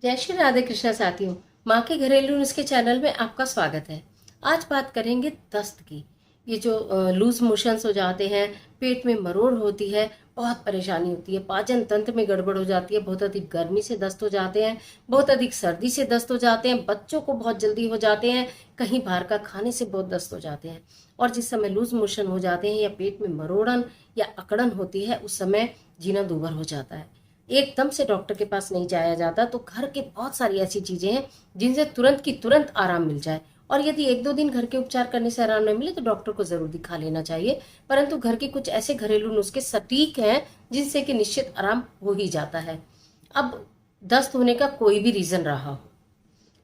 जय श्री राधे कृष्णा साथियों। माँ के घरेलू नुस्खे चैनल में आपका स्वागत है। आज बात करेंगे दस्त की। ये जो लूज मोशंस हो जाते हैं, पेट में मरोड़ होती है, बहुत परेशानी होती है, पाचन तंत्र में गड़बड़ हो जाती है, बहुत अधिक गर्मी से दस्त हो जाते हैं, बहुत अधिक सर्दी से दस्त हो जाते हैं, बच्चों को बहुत जल्दी हो जाते हैं, कहीं बाहर का खाने से बहुत दस्त हो जाते हैं। और जिस समय लूज मोशन हो जाते हैं या पेट में मरोड़न या अकड़न होती है, उस समय जीना दूभर हो जाता है। एकदम से डॉक्टर के पास नहीं जाया जाता, तो घर के बहुत सारी ऐसी चीजें हैं जिनसे तुरंत की तुरंत आराम मिल जाए। और यदि एक दो दिन घर के उपचार करने से आराम नहीं मिले तो डॉक्टर को जरूर दिखा लेना चाहिए। परंतु घर के कुछ ऐसे घरेलू नुस्खे सटीक हैं जिनसे कि निश्चित आराम हो ही जाता है। अब दस्त होने का कोई भी रीजन रहा हो,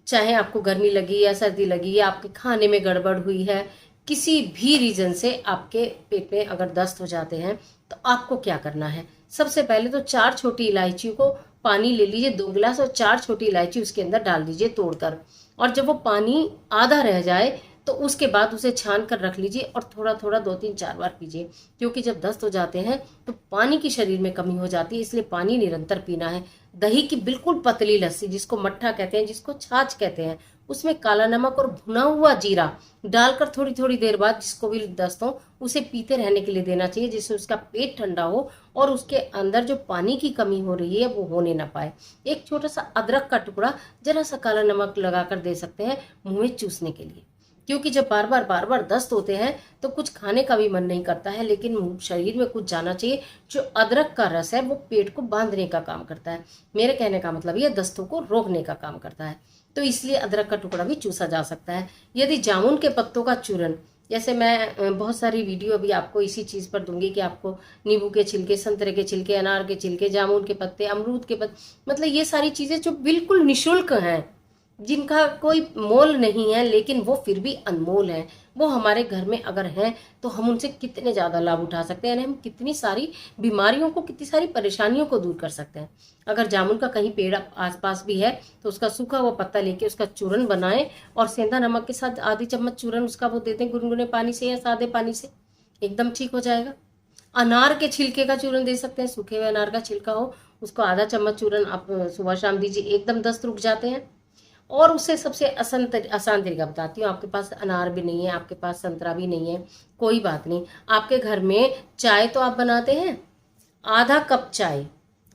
चाहे आपको गर्मी लगी या सर्दी लगी या आपके खाने में गड़बड़ हुई है, किसी भी रीजन से आपके पेट में अगर दस्त हो जाते हैं, तो आपको क्या करना है। सबसे पहले तो 4 छोटी इलायचियों को पानी ले लीजिए, 2 गिलास, और 4 छोटी इलायची उसके अंदर डाल दीजिए तोड़कर। और जब वो पानी आधा रह जाए तो उसके बाद उसे छान कर रख लीजिए और थोड़ा थोड़ा 2 3 4 बार पीजिए। क्योंकि जब दस्त हो जाते हैं तो पानी की शरीर में कमी हो जाती है, इसलिए पानी निरंतर पीना है। दही की बिल्कुल पतली लस्सी, जिसको मट्ठा कहते हैं, जिसको छाछ कहते हैं, उसमें काला नमक और भुना हुआ जीरा डालकर थोड़ी थोड़ी देर बाद जिसको भी दस्त हो उसे पीते रहने के लिए देना चाहिए, जिससे उसका पेट ठंडा हो और उसके अंदर जो पानी की कमी हो रही है वो होने ना पाए। एक छोटा सा अदरक का टुकड़ा जरा सा काला नमक लगाकर दे सकते हैं मुंह में चूसने के लिए। क्योंकि जब बार बार दस्त होते हैं तो कुछ खाने का भी मन नहीं करता है, लेकिन शरीर में कुछ जाना चाहिए। जो अदरक का रस है वो पेट को बांधने का काम करता है। मेरे कहने का मतलब ये दस्तों को रोकने का काम करता है, तो इसलिए अदरक का टुकड़ा भी चूसा जा सकता है। यदि जामुन के पत्तों का चूरन, जैसे मैं बहुत सारी वीडियो अभी आपको इसी चीज़ पर दूंगी कि आपको नींबू के छिलके, संतरे के छिलके, अनार के छिलके, जामुन के पत्ते, अमरूद के पत्ते, मतलब ये सारी चीज़ें जो बिल्कुल निशुल्क हैं, जिनका कोई मोल नहीं है, लेकिन वो फिर भी अनमोल है, वो हमारे घर में अगर हैं तो हम उनसे कितने ज़्यादा लाभ उठा सकते हैं, यानी हम कितनी सारी बीमारियों को, कितनी सारी परेशानियों को दूर कर सकते हैं। अगर जामुन का कहीं पेड़ आसपास भी है तो उसका सूखा हुआ पत्ता लेके उसका चूरन बनाएं और सेंधा नमक के साथ आधी चम्मच चूरन उसका वो देते हैं गुनगुने पानी से या सादे पानी से, एकदम ठीक हो जाएगा। अनार के छिलके का चूरन दे सकते हैं, सूखे हुए अनार का छिलका हो, उसको आधा चम्मच चूरन आप सुबह शाम दीजिए, एकदम दस्त रुक जाते हैं। और उससे सबसे आसान तरीका बताती हूँ। आपके पास अनार भी नहीं है, आपके पास संतरा भी नहीं है, कोई बात नहीं। आपके घर में चाय तो आप बनाते हैं, आधा कप चाय,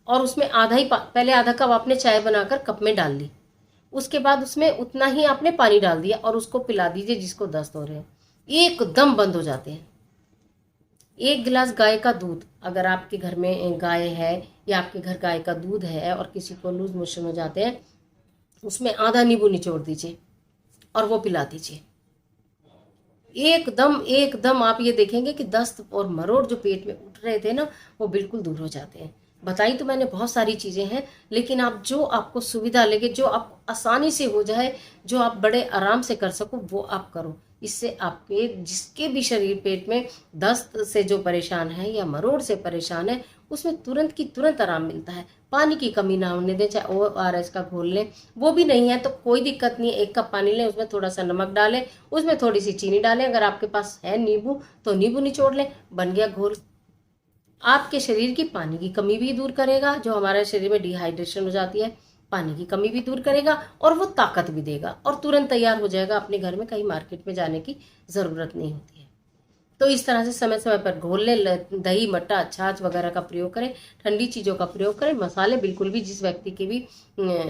और उसमें आधा ही पहले आधा कप आपने चाय बनाकर कप में डाल ली, उसके बाद उसमें उतना ही आपने पानी डाल दिया और उसको पिला दीजिए जिसको दस्त हो रहे हैं, एकदम बंद हो जाते हैं। 1 गिलास गाय का दूध, अगर आपके घर में गाय है या आपके घर गाय का दूध है और किसी को लूज मोशन हो जाते हैं, उसमें आधा नींबू निचोड़ दीजिए और वो पिला दीजिए। एकदम एकदम आप ये देखेंगे कि दस्त और मरोड़ जो पेट में उठ रहे थे ना, वो बिल्कुल दूर हो जाते हैं। बताई तो मैंने बहुत सारी चीजें हैं, लेकिन आप जो आपको सुविधा लगे, जो आपको आसानी से हो जाए, जो आप बड़े आराम से कर सको, वो आप करो। इससे आपके जिसके भी शरीर पेट में दस्त से जो परेशान है या मरोड़ से परेशान है, उसमें तुरंत की तुरंत आराम मिलता है। पानी की कमी ना होने दें, चाहे ORS का घोल लें, वो भी नहीं है तो कोई दिक्कत नहीं है। 1 कप पानी लें, उसमें थोड़ा सा नमक डालें, उसमें थोड़ी सी चीनी डालें, अगर आपके पास है नींबू तो नींबू निचोड़ लें, बन गया घोल। आपके शरीर की पानी की कमी भी दूर करेगा, जो हमारे शरीर में डिहाइड्रेशन हो जाती है, पानी की कमी भी दूर करेगा और वो ताकत भी देगा और तुरंत तैयार हो जाएगा। अपने घर में कहीं मार्केट में जाने की ज़रूरत नहीं होती है। तो इस तरह से समय समय पर घोल लें, दही, मट्ठा, छाछ वगैरह का प्रयोग करें, ठंडी चीज़ों का प्रयोग करें। मसाले बिल्कुल भी, जिस व्यक्ति के भी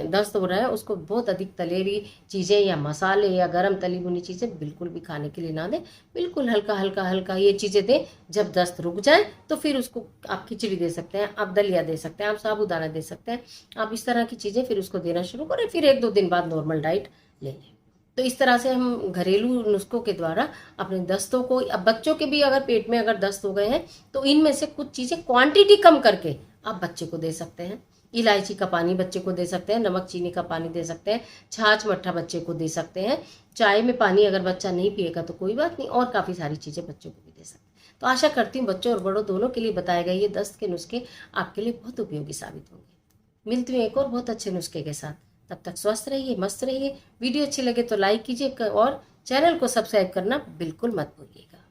दस्त हो रहा है उसको बहुत अधिक तले हुई चीज़ें या मसाले या गरम तली भुनी चीज़ें बिल्कुल भी खाने के लिए ना दें। बिल्कुल हल्का हल्का हल्का ये चीज़ें दें। जब दस्त रुक जाए तो फिर उसको आप खिचड़ी दे सकते हैं, आप दलिया दे सकते हैं, आप साबूदाना दे सकते हैं। आप इस तरह की चीज़ें फिर उसको देना शुरू करें, फिर 1 2 दिन बाद नॉर्मल डाइट ले लें। तो इस तरह से हम घरेलू नुस्खों के द्वारा अपने दस्तों को, अब बच्चों के भी अगर पेट में अगर दस्त हो गए हैं तो इनमें से कुछ चीज़ें क्वांटिटी कम करके आप बच्चे को दे सकते हैं। इलायची का पानी बच्चे को दे सकते हैं, नमक चीनी का पानी दे सकते हैं, छाछ मट्ठा बच्चे को दे सकते हैं। चाय में पानी अगर बच्चा नहीं पिएगा तो कोई बात नहीं, और काफ़ी सारी चीज़ें बच्चों को भी दे सकते हैं। तो आशा करती हूँ बच्चों और बड़ों दोनों के लिए बताए गए ये दस्त के नुस्खे आपके लिए बहुत उपयोगी साबित होंगे। मिलती हूँ एक और बहुत अच्छे नुस्खे के साथ। तब तक स्वस्थ रहिए, मस्त रहिए। वीडियो अच्छी लगे तो लाइक कीजिए और चैनल को सब्सक्राइब करना बिल्कुल मत भूलिएगा।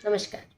नमस्कार।